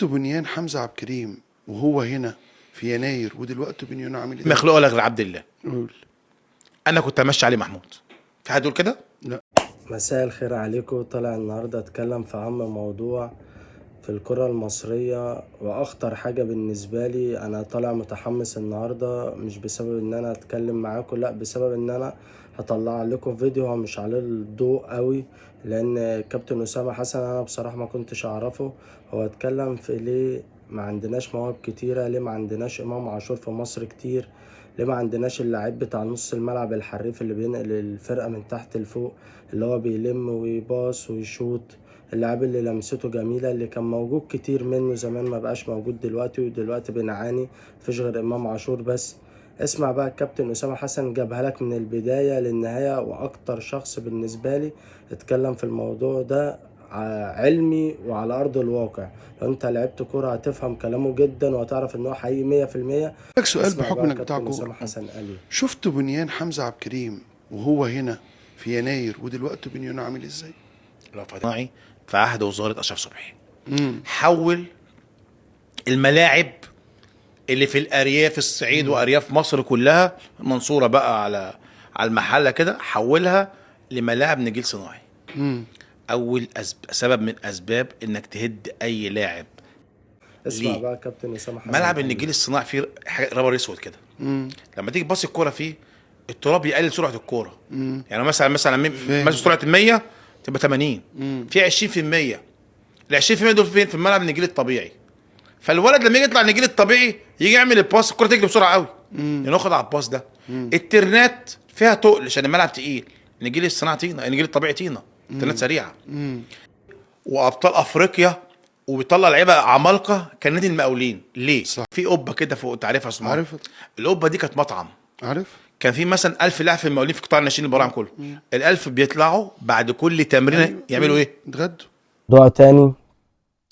بنيان حمزة عبد الكريم وهو هنا في يناير ودلوقتي بنيانه عامل ازاي؟ مخلوق ولا غير عبد الله. قول. انا كنت امشي علي محمود. في حد يقول كده؟ لا. مساء الخير عليكم. طالع النهاردة اتكلم في اهم موضوع في الكرة المصرية واخطر حاجة بالنسبة لي. انا طالع متحمس النهاردة مش بسبب ان انا اتكلم معاكم، لا بسبب ان انا هطلع لكم فيديو هو مش عليه الضوء قوي، لان كابتن اسامة حسن انا بصراحة ما كنتش اعرفه. هو اتكلم في ليه ما عندناش مواهب كتيرة، ليه ما عندناش امام عاشور في مصر كتير، ليه ما عندناش اللعيب بتاع نص الملعب الحريف اللي بينقل الفرقة من تحت لفوق، اللي هو بيلم ويباص ويشوط، اللاعب اللي لمسته جميلة اللي كان موجود كتير منه زمان ما بقاش موجود دلوقتي، ودلوقتي بنعاني مفيش غير امام عاشور بس. اسمع بقى الكابتن اسامة حسن جابها لك من البداية للنهاية، واكتر شخص بالنسبة لي اتكلم في الموضوع ده علمي وعلى ارض الواقع. لو انت لعبت كرة هتفهم كلامه جدا وهتعرف ان هو حقيقي 100%. لك سؤال اسمع بحكم بقى انك بتاع الكابتن اسامة كوره. حسن قال ايه. شفت بنيان حمزة عبد الكريم وهو هنا في يناير ودلوقتي بنيانه عامل ازاي؟ رفضناعي في عهد وزارة اشرف صبحي حول الملاعب اللي في الارياف الصعيد وارياف مصر كلها، منصورة بقى على المحلة كده، حولها لملاعب نجيل صناعي. اول سبب من اسباب انك تهد اي لاعب. اسمع ليه؟ بقى كابتن اسامة حسن ملعب قال النجيل ايه. الصناعي فيه رابر اسود كده. لما تيجي تبص الكوره فيه، التراب يقلل سرعه الكوره. يعني مثلا سرعه ال 100 تبقى 80. في 20%. ال 20% دول فين؟ في الملعب النجيل الطبيعي. فالولد لما يجي يطلع النجيل الطبيعي يجي يعمل الباص، الكوره تجري بسرعه قوي، ياخد على الباص ده. الترنات فيها تقل عشان الملعب تقيل. النجيل الصناعي طينه، النجيل الطبيعي طينه، الترنات سريعه. وابطال افريقيا وبيطلع لعيبه عمالقه كان نادي المقاولين. ليه؟ صح. في قبه كده فوق، تعرفها اسمها؟ عارف. القبه دي كانت مطعم. عارف. كان في مثلا 1000 لاعب في المقاولين في قطاع الناشئين البراعم كله. ال1000 بيطلعوا بعد كل تمرين يعملوا ايه؟ اتغدوا. موضوع تاني،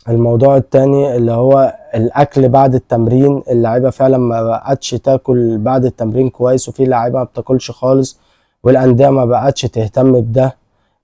الموضوع التاني اللي هو الاكل بعد التمرين. اللعيبه فعلا ما بقتش تاكل بعد التمرين كويس، وفي لعيبه ما بتاكلش خالص، والانديه ما بقتش تهتم بده.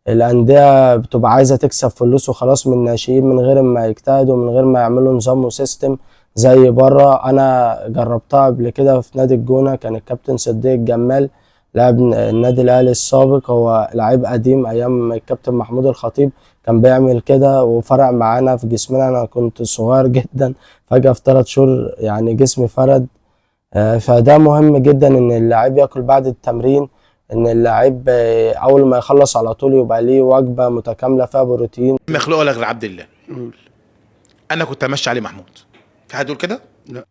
الانديه بتبقى عايزه تكسب فلوس وخلاص من الناشئين من غير ما يجتهدوا، من غير ما يعملوا نظام وسيستم زي بره. انا جربتها قبل كده في نادي الجونه، كان الكابتن صديق الجمال لاعب النادي الاهلي السابق، هو لعيب قديم ايام الكابتن محمود الخطيب، كان بيعمل كده وفرق معانا في جسمنا. انا كنت صغير جدا، فجأة في 3 شهور يعني جسمي فرد. فده مهم جدا ان اللاعب ياكل بعد التمرين، ان اللاعب اول ما يخلص على طول يبقى ليه وجبة متكاملة فيها بروتين. مخلوق ولا غير عبد الله. قول. انا كنت امشي علي محمود. في حد يقول كده؟ لا.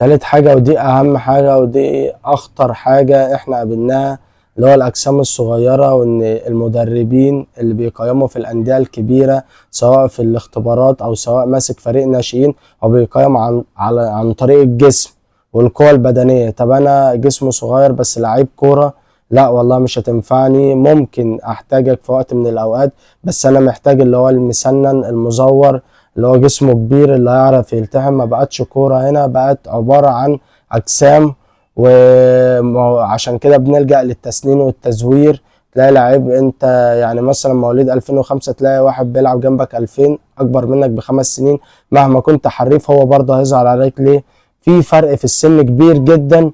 تالت حاجة ودي أهم حاجة ودي أخطر حاجة إحنا قابلناها، اللي هو الأجسام الصغيرة، وإن المدربين اللي بيقيموا في الأندية الكبيرة سواء في الاختبارات أو سواء ماسك فريق ناشئين، هو بيقيم عن طريق الجسم والقوة البدنية. طب أنا جسمه صغير بس لعيب كورة، لا والله مش هتنفعني، ممكن أحتاجك في وقت من الأوقات، بس أنا محتاج اللي هو المسنن المزور اللي هو جسمه كبير اللي هيعرف يلتحم. ما بقتش كورة هنا، بقت عبارة عن أجسام، وعشان كده بنلجأ للتسنين والتزوير. تلاقي لعيب انت يعني مثلا مواليد 2005 تلاقي واحد بيلعب جنبك 2000 أكبر منك ب5 سنين، مهما كنت حريف هو برضه هيظهر عليك. ليه؟ في فرق في السن كبير جدا،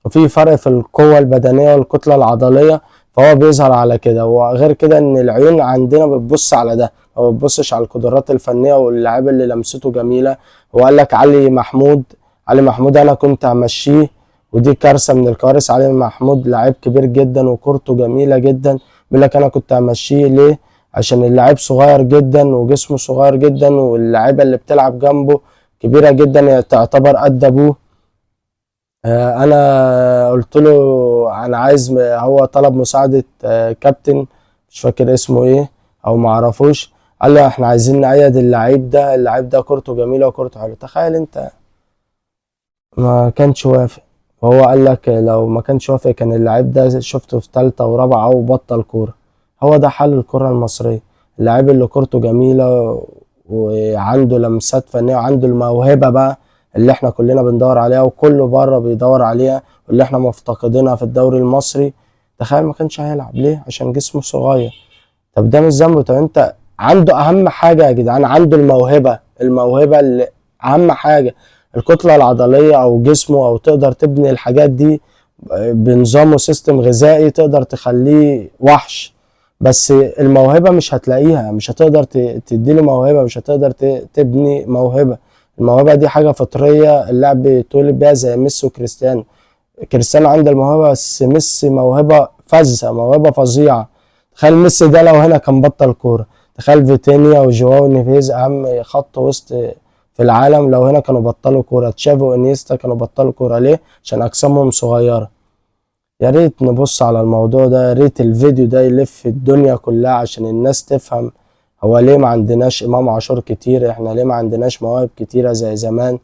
وفي فرق في القوة البدنية والكتلة العضلية، فهو بيظهر على كده. وغير كده ان العيون عندنا بتبص على ده، ما بتبصش على القدرات الفنية واللاعب اللي لمسته جميلة. وقال لك علي محمود انا كنت همشيه، ودي كارثة من الكوارث. علي محمود لاعب كبير جدا وكورته جميلة جدا، بيقول لك انا كنت همشيه. ليه؟ عشان اللاعب صغير جدا وجسمه صغير جدا، واللاعيبة اللي بتلعب جنبه كبيرة جدا تعتبر قد ابوه. انا قلت له انا عايز، هو طلب مساعدة كابتن مش فاكر اسمه ايه او معرفوش، قال له احنا عايزين نأيد اللعيب ده كورته جميلة وكورته حلوة. تخيل انت، ما كانش وافق. وهو قال لك لو ما كانش وافق كان اللعيب ده شفته في 3 ورابعة وبطل كورة. هو ده حل الكرة المصرية، اللعيب اللي كورته جميلة وعنده لمسات فنية وعنده الموهبة بقى اللي احنا كلنا بندور عليها وكله بره بيدور عليها، واللي احنا مفتقدينها في الدوري المصري. تخيل ما كانش هيلعب. ليه؟ عشان جسمه صغير. طب ده مش ذنبه. طب انت عنده اهم حاجة يا جدعان، عنده الموهبة، الموهبة اللي اهم حاجة الكتلة العضلية او جسمه، او تقدر تبني الحاجات دي بنظام وسيستم غذائي تقدر تخليه وحش. بس الموهبة مش هتلاقيها، مش هتقدر تديله موهبة، مش هتقدر تبني موهبة. الموهبة دي حاجة فطرية اللاعب بيتولد بيها زي ميسي وكريستيانو. كريستيانو عنده الموهبة، بس ميسي موهبة فذة، موهبة فظيعة. تخيل ميسي ده لو هنا كان بطل كورة، تخيل فيتينيا وجواو نيفيز أهم خط وسط في العالم لو هنا كانوا بطلوا كورة، تشافي وانيستا كانوا بطلوا كورة. ليه؟ عشان أجسامهم صغيرة. يا ريت نبص على الموضوع ده، يا ريت الفيديو ده يلف الدنيا كلها عشان الناس تفهم هو ليه ما عندناش إمام عاشور كتير، احنا ليه ما عندناش مواهب كتيرة زي زمان.